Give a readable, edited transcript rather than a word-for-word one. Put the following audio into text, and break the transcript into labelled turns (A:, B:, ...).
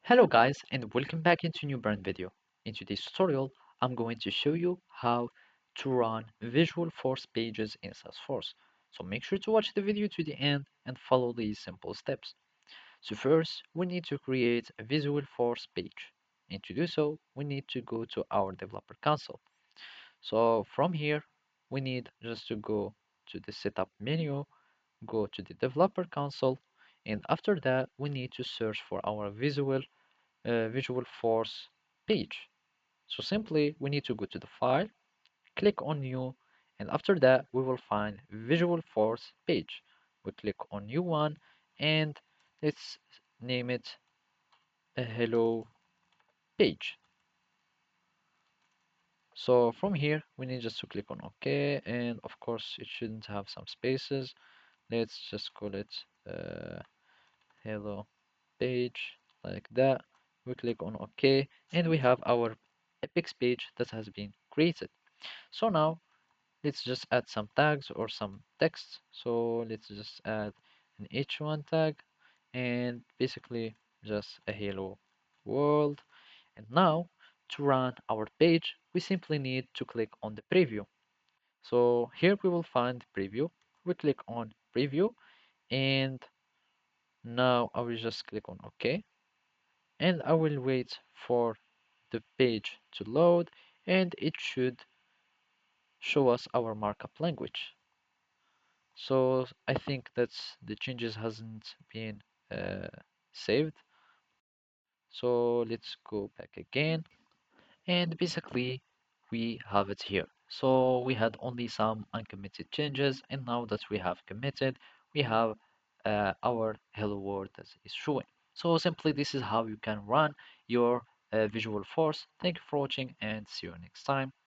A: Hello guys and welcome back into new brand video. In today's tutorial, I'm going to show you how to run Visualforce pages in Salesforce. So make sure to watch the video to the end and follow these simple steps. So first, we need to create a Visualforce page. And to do so, we need to go to our developer console. So from here, we need just to go to the setup menu, go to the developer console, and after that, we need to search for our Visualforce page. So simply we need to go to the file, click on new, and after that we will find Visualforce page. We click on new one and let's name it a hello page. So from here we need just to click on OK, and of course it shouldn't have some spaces. Let's just call it hello page like that. We click on OK and we have our Epics page that has been created. So now let's just add some tags or some text. So let's just add an h1 tag and basically just a hello world. And now to run our page, we simply need to click on the preview. So here we will find the preview. We click on preview and now I will just click on OK and I will wait for the page to load and it should show us our markup language. So I think that the changes hasn't been uh, saved. So let's go back again. And basically we have it here. So we had only some uncommitted changes, and now that we have committed, we have our hello world that is showing. So simply this is how you can run your Visual Force. Thank you for watching and see you next time.